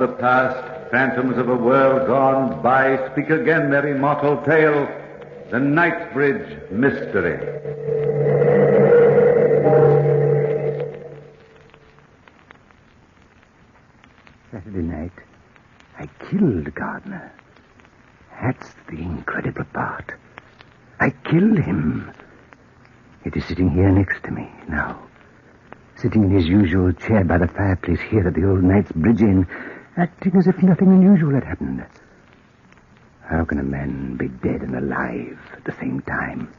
of the past, phantoms of a world gone by, speak again their immortal tale, the Knightsbridge Mystery. Saturday night, I killed Gardner. That's the incredible part. I killed him. It is sitting here next to me now. Sitting in his usual chair by the fireplace here at the old Knightsbridge Inn, acting as if nothing unusual had happened. How can a man be dead and alive at the same time?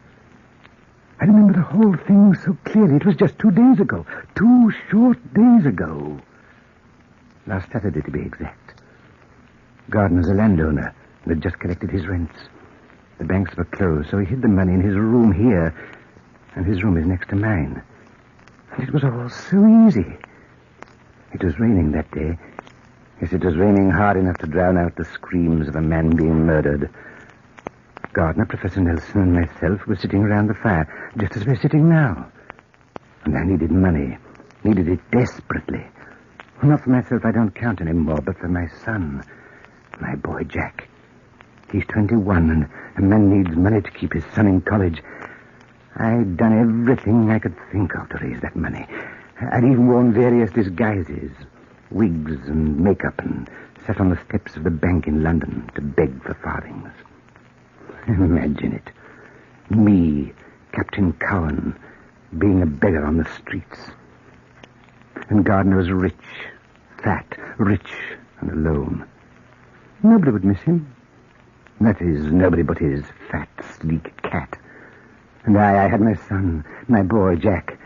I remember the whole thing so clearly. It was just 2 days ago. 2 short days ago. Last Saturday, to be exact. Gardner's a landowner and had just collected his rents. The banks were closed, so he hid the money in his room here, and his room is next to mine. And it was all so easy. It was raining that day. Yes, it was raining hard enough to drown out the screams of a man being murdered. Gardner, Professor Nelson, and myself were sitting around the fire, just as we're sitting now. And I needed money. Needed it desperately. Not for myself, I don't count anymore, but for my son, my boy Jack. He's 21, and a man needs money to keep his son in college. I'd done everything I could think of to raise that money. I'd even worn various disguises, wigs and makeup, and sat on the steps of the bank in London to beg for farthings. Imagine it. Me, Captain Cowan, being a beggar on the streets. And Gardner was rich, fat, rich, and alone. Nobody would miss him. That is, nobody but his fat, sleek cat. And I had my son, my boy, Jack.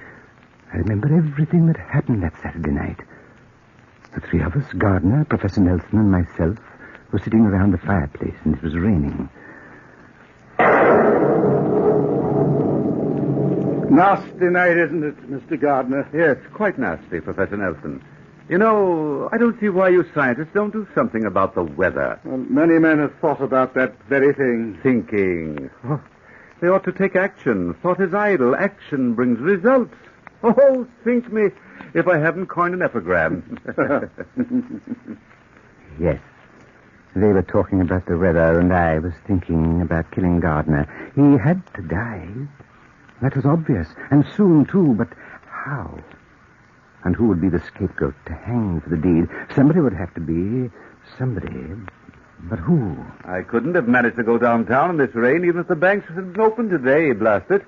I remember everything that happened that Saturday night. The 3 of us, Gardner, Professor Nelson, and myself, were sitting around the fireplace, and it was raining. Nasty night, isn't it, Mr. Gardner? Yes, quite nasty, Professor Nelson. You know, I don't see why you scientists don't do something about the weather. Well, many men have thought about that very thing. Thinking. Oh, they ought to take action. Thought is idle. Action brings results. Oh, think me if I haven't coined an epigram. Yes. They were talking about the weather, and I was thinking about killing Gardner. He had to die. That was obvious. And soon, too. But how? And who would be the scapegoat to hang for the deed? Somebody would have to be. Somebody. But who? I couldn't have managed to go downtown in this rain even if the banks had been open today, blast it.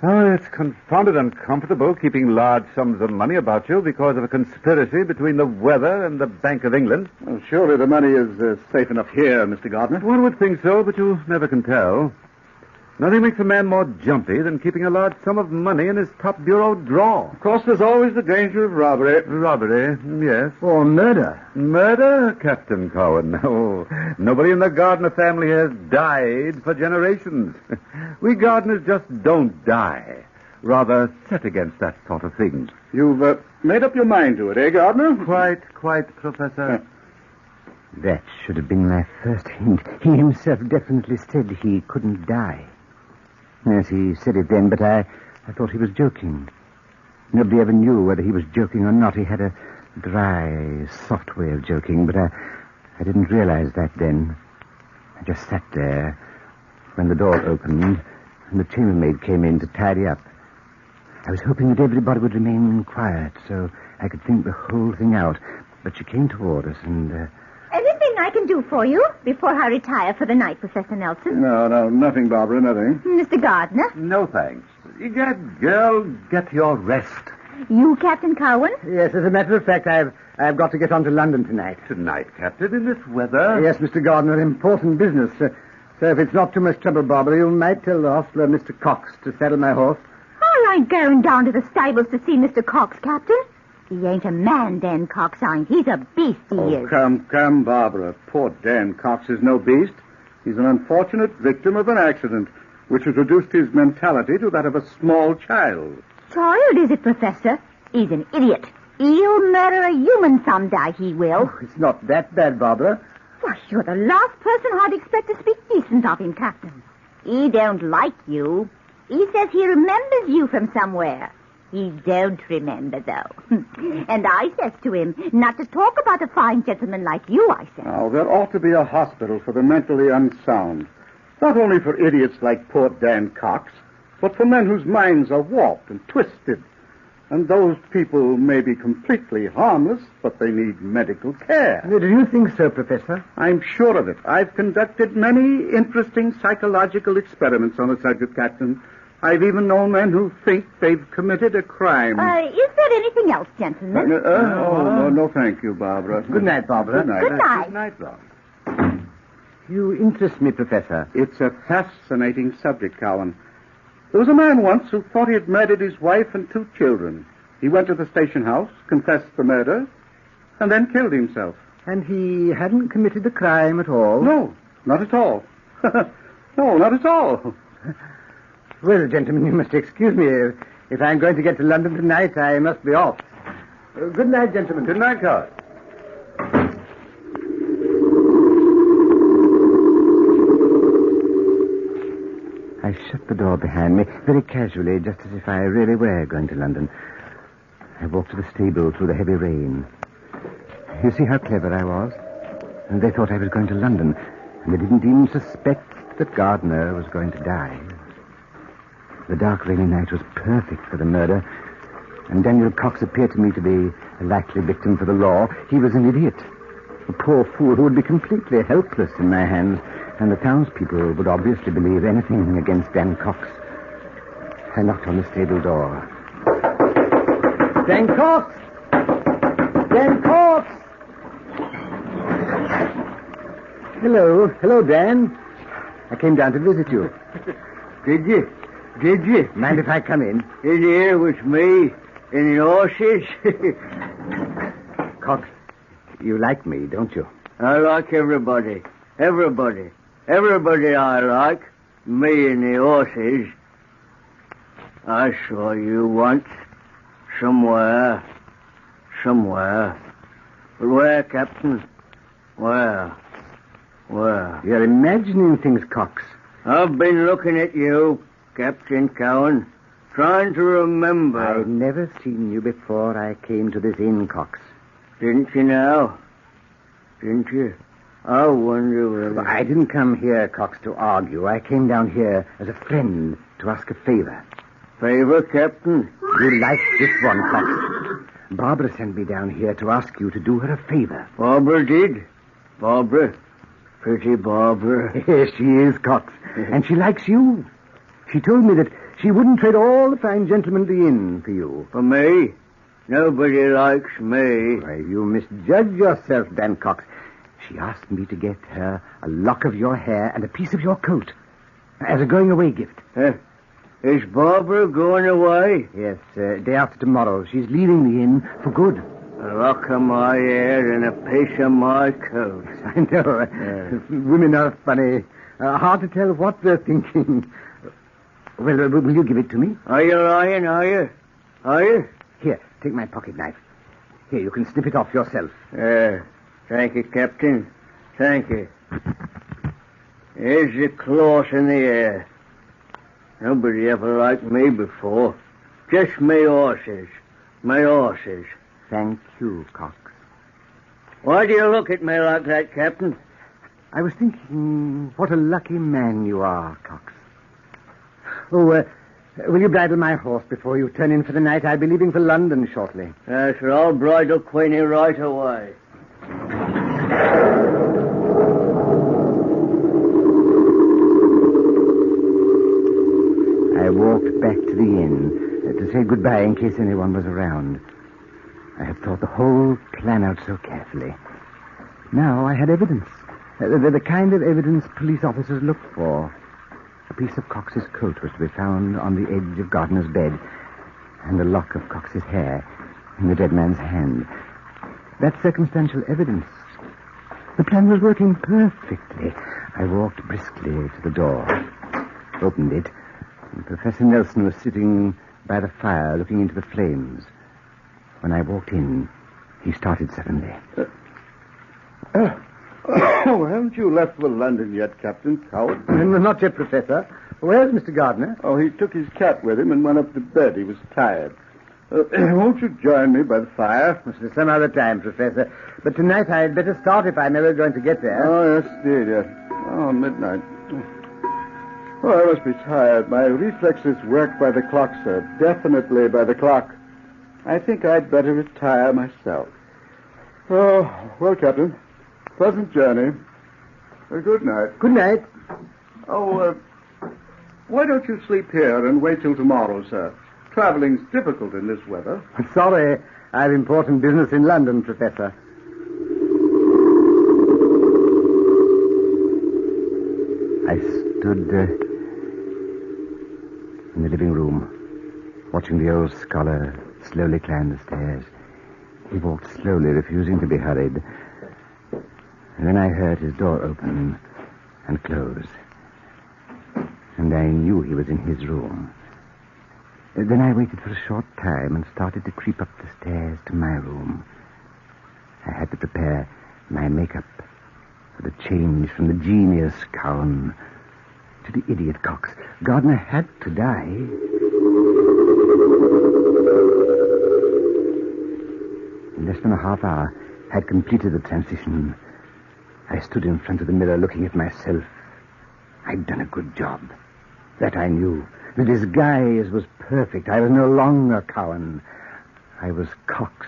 Oh, it's confounded uncomfortable keeping large sums of money about you because of a conspiracy between the weather and the Bank of England. Well, surely the money is safe enough here, Mr. Gardner. One would think so, but you never can tell. Nothing makes a man more jumpy than keeping a large sum of money in his top bureau drawer. Of course, there's always the danger of robbery. Robbery, yes. Or murder. Murder, Captain Cowan? Oh, nobody in the Gardner family has died for generations. We Gardners just don't die. Rather set against that sort of thing. You've made up your mind to it, eh, Gardner? Quite, Professor. That should have been my first hint. He himself definitely said he couldn't die. Yes, he said it then, but I thought he was joking. Nobody ever knew whether he was joking or not. He had a dry, soft way of joking, but I didn't realize that then. I just sat there when the door opened and the chambermaid came in to tidy up. I was hoping that everybody would remain quiet so I could think the whole thing out. But she came toward us and... Anything I can do for you before I retire for the night, Professor Nelson? No, nothing, Barbara, nothing. Mr. Gardner? No, thanks. Girl, get your rest. You, Captain Cowan? Yes, as a matter of fact, I've got to get on to London tonight. Tonight, Captain, in this weather? Yes, Mr. Gardner, important business. So if it's not too much trouble, Barbara, you might tell the hostler, Mr. Cox, to saddle my horse. I ain't going down to the stables to see Mr. Cox, Captain. He ain't a man, Dan Cox ain't. He's a beast, he is. Come, Barbara. Poor Dan Cox is no beast. He's an unfortunate victim of an accident, which has reduced his mentality to that of a small child. Child, is it, Professor? He's an idiot. He'll murder a human someday, he will. Oh, it's not that bad, Barbara. Why, you're the last person I'd expect to speak decent of him, Captain. He don't like you. He says he remembers you from somewhere. He don't remember, though. And I says to him, not to talk about a fine gentleman like you, I says. Now, there ought to be a hospital for the mentally unsound. Not only for idiots like poor Dan Cox, but for men whose minds are warped and twisted. And those people may be completely harmless, but they need medical care. Do you think so, Professor? I'm sure of it. I've conducted many interesting psychological experiments on the subject, Captain. I've even known men who think they've committed a crime. Is there anything else, gentlemen? No, thank you, Barbara. Good night, Barbara. Good night. Good night. Good night, Barbara. You interest me, Professor. It's a fascinating subject, Cowan. There was a man once who thought he had murdered his wife and 2 children. He went to the station house, confessed the murder, and then killed himself. And he hadn't committed the crime at all? No, not at all. No, not at all. Well, gentlemen, you must excuse me. If I'm going to get to London tonight, I must be off. Good night, gentlemen. Good night, Carl. I shut the door behind me, very casually, just as if I really were going to London. I walked to the stable through the heavy rain. You see how clever I was? And they thought I was going to London, and they didn't even suspect that Gardner was going to die. The dark, rainy night was perfect for the murder, and Daniel Cox appeared to me to be a likely victim for the law. He was an idiot, a poor fool who would be completely helpless in my hands, and the townspeople would obviously believe anything against Dan Cox. I knocked on the stable door. Dan Cox! Dan Cox! Hello, Dan. I came down to visit you. Did you? Mind if I come in? In here with me and the horses? Cox, you like me, don't you? I like everybody. Everybody I like. Me and the horses. I saw you once. Somewhere. But where, Captain? Where? You're imagining things, Cox. I've been looking at you, Captain Cowan, trying to remember. I've never seen you before I came to this inn, Cox. Didn't you now? Didn't you? I wonder whether... Well, I didn't come here, Cox, to argue. I came down here as a friend to ask a favor. Favor, Captain? You like this one, Cox. Barbara sent me down here to ask you to do her a favor. Barbara did? Barbara? Pretty Barbara. Yes, she is, Cox. And she likes you. She told me that she wouldn't trade all the fine gentlemen of the inn for you. For me? Nobody likes me. Why, you misjudge yourself, Dan Cox. She asked me to get her a lock of your hair and a piece of your coat as a going-away gift. Is Barbara going away? Yes, day after tomorrow. She's leaving the inn for good. A lock of my hair and a piece of my coat. I know. Women are funny. Hard to tell what they're thinking. Well, will you give it to me? Are you lying, are you? Here, take my pocket knife. Here, you can snip it off yourself. Thank you, Captain. Thank you. Here's the claws in the air. Nobody ever liked me before. Just my horses. Thank you, Cox. Why do you look at me like that, Captain? I was thinking what a lucky man you are, Cox. Oh, will you bridle my horse before you turn in for the night? I'll be leaving for London shortly. Yes, I'll bridle Queenie right away. I walked back to the inn to say goodbye in case anyone was around. I had thought the whole plan out so carefully. Now I had evidence. The kind of evidence police officers look for. A piece of Cox's coat was to be found on the edge of Gardner's bed, and a lock of Cox's hair in the dead man's hand. That's circumstantial evidence. The plan was working perfectly. I walked briskly to the door, opened it, and Professor Nelson was sitting by the fire looking into the flames. When I walked in, he started suddenly. Haven't you left for London yet, Captain Cowan? Not yet, Professor. Where's Mr. Gardner? Oh, he took his cat with him and went up to bed. He was tired. Won't you join me by the fire? Some other time, Professor. But tonight I'd better start if I'm ever going to get there. Oh, yes, indeed, yes. Oh, midnight. Oh, I must be tired. My reflexes work by the clock, sir. Definitely by the clock. I think I'd better retire myself. Oh, well, Captain. Pleasant journey. Good night. Good night. Oh, why don't you sleep here and wait till tomorrow, sir? Traveling's difficult in this weather. Sorry, I have important business in London, Professor. I stood in the living room, watching the old scholar slowly climb the stairs. He walked slowly, refusing to be hurried. And then I heard his door open and close. And I knew he was in his room. Then I waited for a short time and started to creep up the stairs to my room. I had to prepare my makeup for the change from the genius Cowan to the idiot Cox. Gardner had to die. In less than a half hour, I had completed the transition. I stood in front of the mirror looking at myself. I'd done a good job. That I knew. The disguise was perfect. I was no longer Cowan. I was Cox,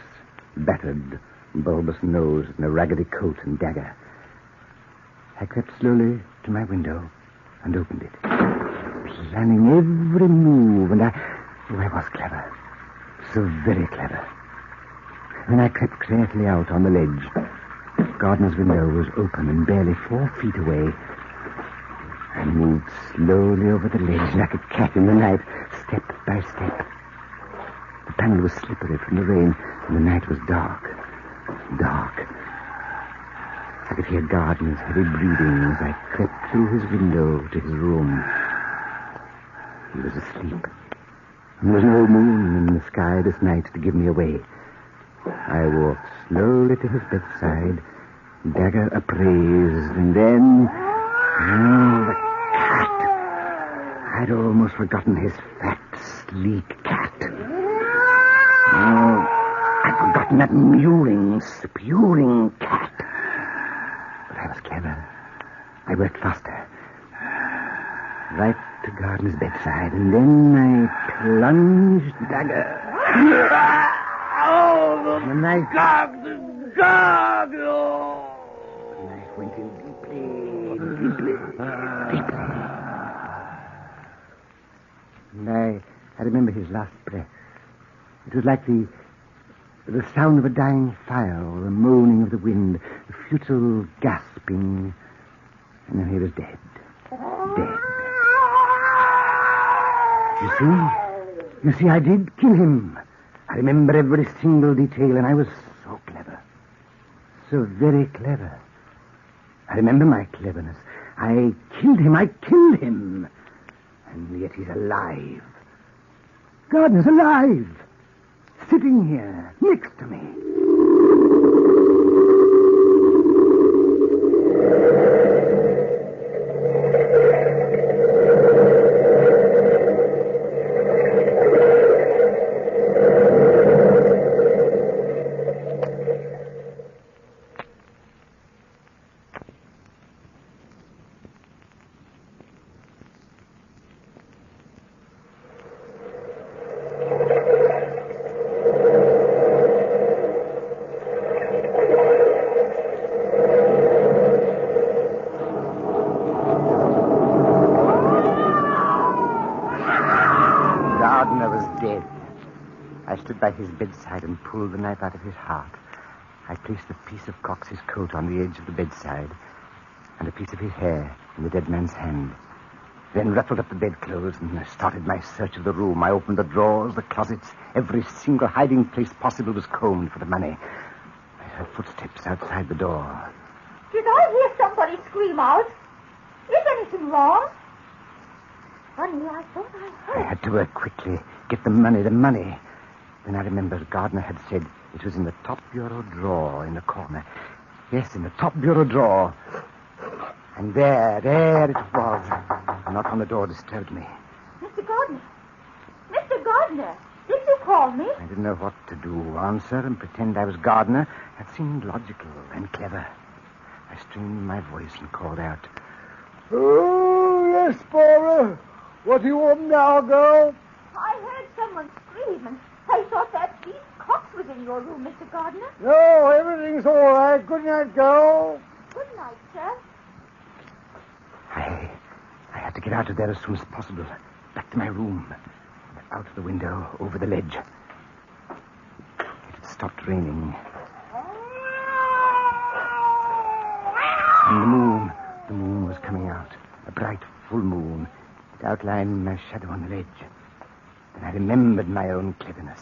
battered, bulbous nose, and a raggedy coat and dagger. I crept slowly to my window and opened it, planning every move, and I was clever. So very clever. Then I crept carefully out on the ledge. Gardner's window was open and barely 4 feet away. I moved slowly over the ledge like a cat in the night, step by step. The panel was slippery from the rain, and the night was dark. Dark. I could hear Gardner's heavy breathing as I crept through his window to his room. He was asleep. And there was no moon in the sky this night to give me away. I walked slowly to his bedside, dagger upraised, and then... Oh, the cat. I'd almost forgotten his fat, sleek cat. Oh, I'd forgotten that mewing, spewing cat. But I was clever. I worked faster. Right to Gardner's bedside, and then I plunged dagger. The knife... The knife went in deeply. And I remember his last breath. It was like the sound of a dying fire or the moaning of the wind, the futile gasping. And then he was dead. Dead. You see, I did kill him. I remember every single detail, and I was so clever. So very clever. I remember my cleverness. I killed him. And yet he's alive. Gardner's alive. Sitting here, next to me. By his bedside and pulled the knife out of his heart. I placed a piece of Cox's coat on the edge of the bedside and a piece of his hair in the dead man's hand. Then ruffled up the bedclothes and I started my search of the room. I opened the drawers, the closets. Every single hiding place possible was combed for the money. I heard footsteps outside the door. Did I hear somebody scream out? Is anything wrong? Funny, I thought I heard. I had to work quickly. Get the money. Then I remembered Gardner had said it was in the top bureau drawer in the corner. Yes, in the top bureau drawer. And there it was. A knock on the door disturbed me. Mr. Gardner! Mr. Gardner! Did you call me? I didn't know what to do. Answer and pretend I was Gardner. That seemed logical and clever. I strained my voice and called out. Oh, yes, Barbara. What do you want now, girl? I heard someone scream, and I thought that beast Cox was in your room, Mr. Gardner. No, everything's all right. Good night, girl. Good night, sir. I had to get out of there as soon as possible. Back to my room. Out of the window, over the ledge. It had stopped raining. And the moon was coming out. A bright, full moon. It outlined my shadow on the ledge. Then I remembered my own cleverness.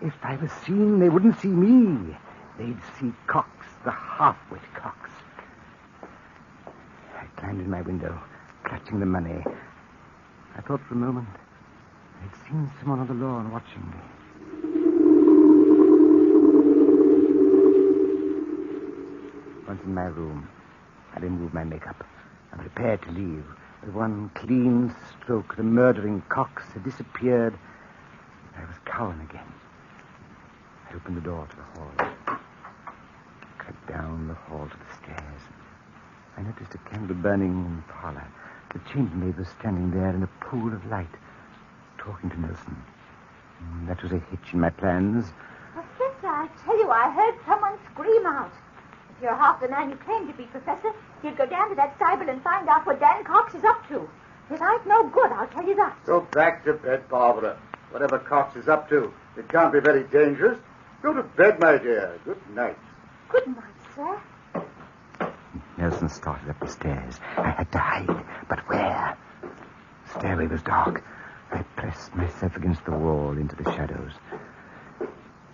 If I was seen, they wouldn't see me. They'd see Cox, the half-wit Cox. I climbed in my window, clutching the money. I thought for a moment I'd seen someone on the lawn watching me. Once in my room, I removed my makeup and prepared to leave. With one clean stroke, the murdering Cox had disappeared. I was Cowan again. I opened the door to the hall. Crept down the hall to the stairs. I noticed a candle burning in the parlor. The chambermaid was standing there in a pool of light, talking to Nelson. That was a hitch in my plans. Professor, I tell you, I heard someone scream out. If you're half the man you claim to be, Professor, you'd go down to that stable and find out what Dan Cox is up to. His ain't no good, I'll tell you that. Go back to bed, Barbara. Whatever Cox is up to, it can't be very dangerous. Go to bed, my dear. Good night. Good night, sir. Nelson started up the stairs. I had to hide, but where? The stairway was dark. I pressed myself against the wall into the shadows.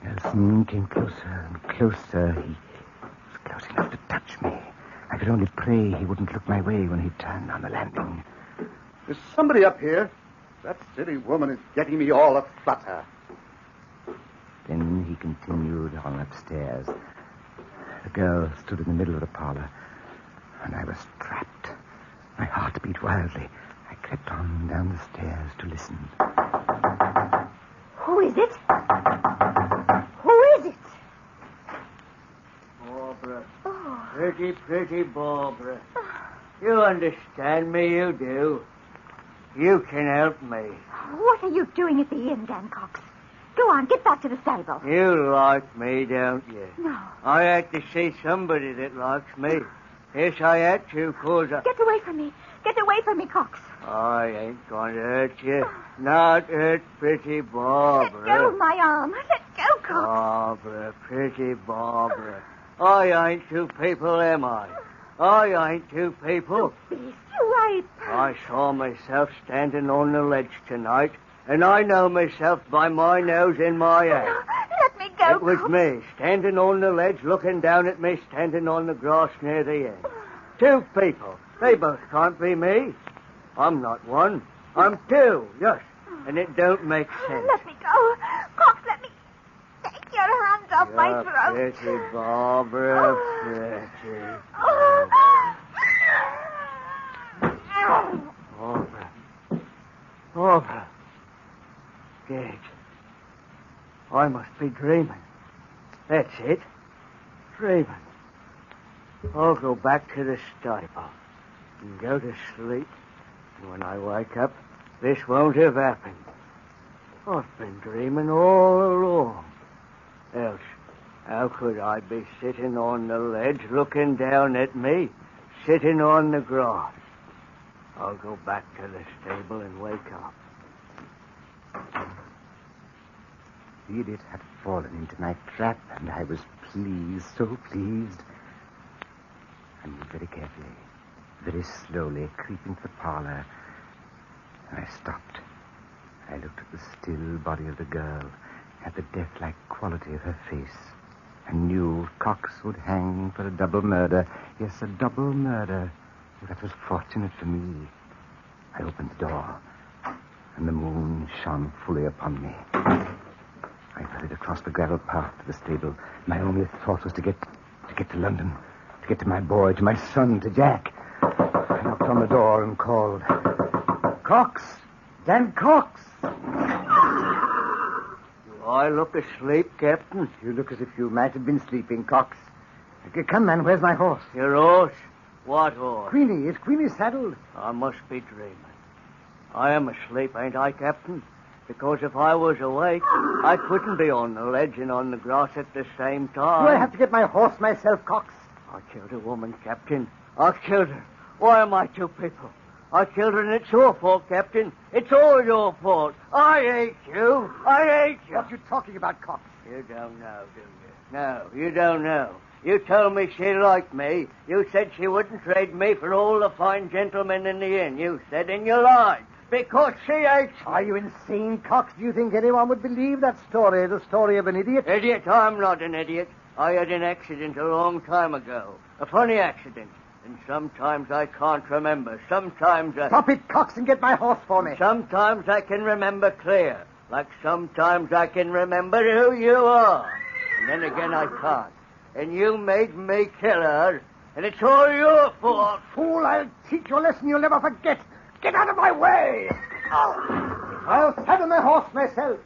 Nelson came closer and closer. He was close enough to touch me. I could only pray he wouldn't look my way when he turned on the landing. There's somebody up here. That silly woman is getting me all aflutter. Then he continued on upstairs. The girl stood in the middle of the parlor, and I was trapped. My heart beat wildly. I crept on down the stairs to listen. Who is it? Who is it? Barbara. Oh. Pretty, pretty Barbara. You understand me, you do. You can help me. What are you doing at the inn, Dan Cox? Go on, get back to the stable. You like me, don't you? No. I had to see somebody that likes me. Yes, I had to, 'cause Get away from me. Get away from me, Cox. I ain't going to hurt you. Not hurt pretty Barbara. Let go of my arm. Let go, Cox. Barbara, pretty Barbara. I ain't two people, am I? I ain't two people. Beast, you ape. I saw myself standing on the ledge tonight, and I know myself by my nose and my hand. Let me go, It was Cox. me, standing on the ledge, looking down at me, standing on the grass near the end. Two people. They both can't be me. I'm not one. I'm two, yes. And it don't make sense. Let me go. Cox, let me take your hands off my You're throat. pretty, Barbara, Oh. pretty. Oh. Barbara. Barbara. Dead. I must be dreaming. That's it. Dreaming. I'll go back to the stable and go to sleep. And when I wake up, this won't have happened. I've been dreaming all along. Else, how could I be sitting on the ledge looking down at me, sitting on the grass? I'll go back to the stable and wake up. The idiot had fallen into my trap, and I was pleased, so pleased. I moved very carefully, very slowly, creeping to the parlor, and I stopped. I looked at the still body of the girl, at the death-like quality of her face, and knew Cox would hang for a double murder. Yes, a double murder. That was fortunate for me. I opened the door, and the moon shone fully upon me. I hurried across the gravel path to the stable. My only thought was to get to London, to get to my boy, to my son, to Jack. I knocked on the door and called, "Cox! Dan Cox!" I look asleep, Captain? You look as if you might have been sleeping, Cox. Okay, come, man, where's my horse? Your horse? What horse? Queenie. Is Queenie saddled? I must be dreaming. I am asleep, ain't I, Captain? Because if I was awake, I couldn't be on the ledge and on the grass at the same time. Do I have to get my horse myself, Cox? I killed a woman, Captain. I killed her. Why am I two people? I killed her, and it's your fault, Captain. It's all your fault. I hate you. I hate you. What are you talking about, Cox? You don't know, do you? No, you don't know. You told me she liked me. You said she wouldn't trade me for all the fine gentlemen in the inn. You said, and you lied. Because she hates me. Are you insane, Cox? Do you think anyone would believe that story, the story of an idiot? Idiot? I'm not an idiot. I had an accident a long time ago. A funny accident. And sometimes I can't remember. Sometimes I... Stop it, Cox, and get my horse for me. Sometimes I can remember clear. Like sometimes I can remember who you are. And then again I can't. And you made me kill her. And it's all your fault. Fool, I'll teach you a lesson you'll never forget. Get out of my way! I'll saddle my horse myself.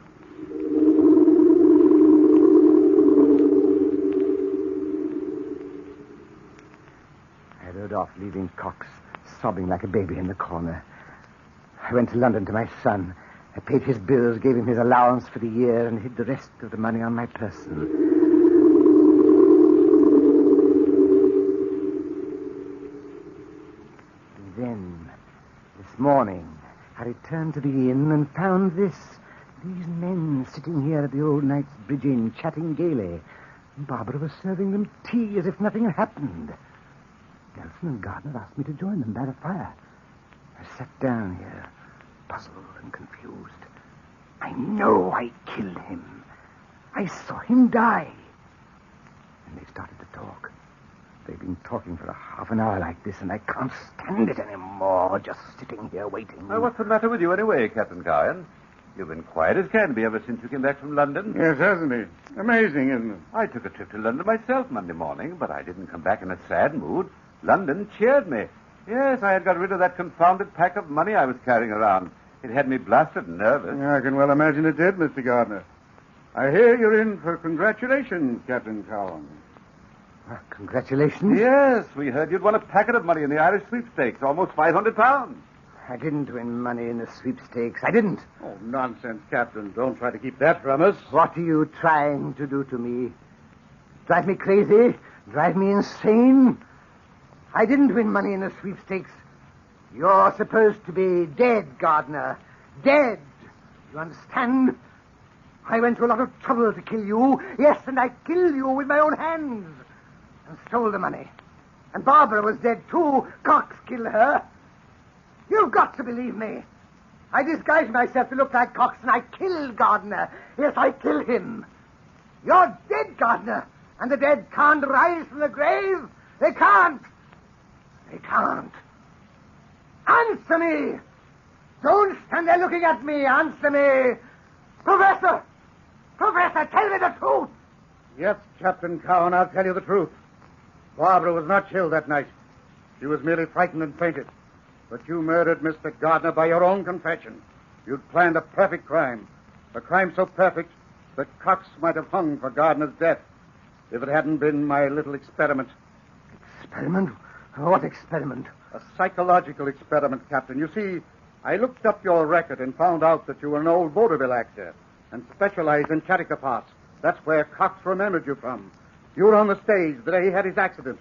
I rode off, leaving Cox sobbing like a baby in the corner. I went to London to my son. I paid his bills, gave him his allowance for the year, and hid the rest of the money on my person. And then, this morning, I returned to the inn and found these men sitting here at the old Knight's Bridge Inn, chatting gaily. Barbara was serving them tea as if nothing had happened. Nelson and Gardner asked me to join them by the fire. I sat down here, puzzled and confused. I know I killed him. I saw him die. And they started to talk. They've been talking for a half an hour like this, and I can't stand it anymore, just sitting here waiting. Well, what's the matter with you anyway, Captain Cowan? You've been quiet as can be ever since you came back from London. Yes, hasn't he? Amazing, isn't it? I took a trip to London myself Monday morning, but I didn't come back in a sad mood. London cheered me. Yes, I had got rid of that confounded pack of money I was carrying around. It had me blasted nervous. Yeah, I can well imagine it did, Mr. Gardner. I hear you're in for congratulations, Captain Cowan. Congratulations. Yes, we heard you'd won a packet of money in the Irish sweepstakes, almost £500. I didn't win money in the sweepstakes. I didn't. Oh, nonsense, Captain. Don't try to keep that from us. What are you trying to do to me? Drive me crazy? Drive me insane? I didn't win money in the sweepstakes. You're supposed to be dead, Gardner. Dead. You understand? I went to a lot of trouble to kill you. Yes, and I killed you with my own hands. And stole the money. And Barbara was dead, too. Cox killed her. You've got to believe me. I disguised myself to look like Cox, and I killed Gardner. Yes, I killed him. You're dead, Gardner. And the dead can't rise from the grave. They can't. They can't. Answer me. Don't stand there looking at me. Answer me. Professor! Professor, tell me the truth. Yes, Captain Cowan, I'll tell you the truth. Barbara was not killed that night. She was merely frightened and fainted. But you murdered Mr. Gardner by your own confession. You'd planned a perfect crime. A crime so perfect that Cox might have hung for Gardner's death if it hadn't been my little experiment. Experiment? What experiment? A psychological experiment, Captain. You see, I looked up your record and found out that you were an old vaudeville actor and specialized in character parts. That's where Cox remembered you from. You were on the stage the day he had his accident.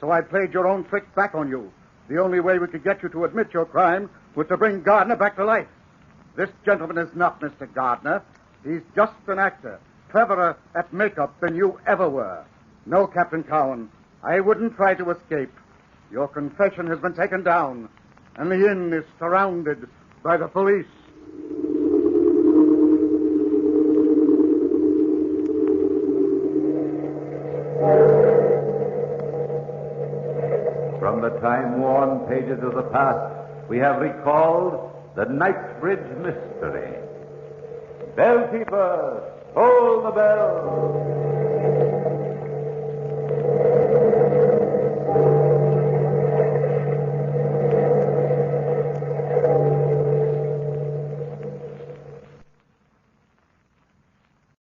So I played your own trick back on you. The only way we could get you to admit your crime was to bring Gardner back to life. This gentleman is not Mr. Gardner. He's just an actor, cleverer at makeup than you ever were. No, Captain Cowan, I wouldn't try to escape. Your confession has been taken down, and the inn is surrounded by the police. From the time-worn pages of the past, we have recalled the Knightsbridge mystery. Bellkeeper, toll the bell.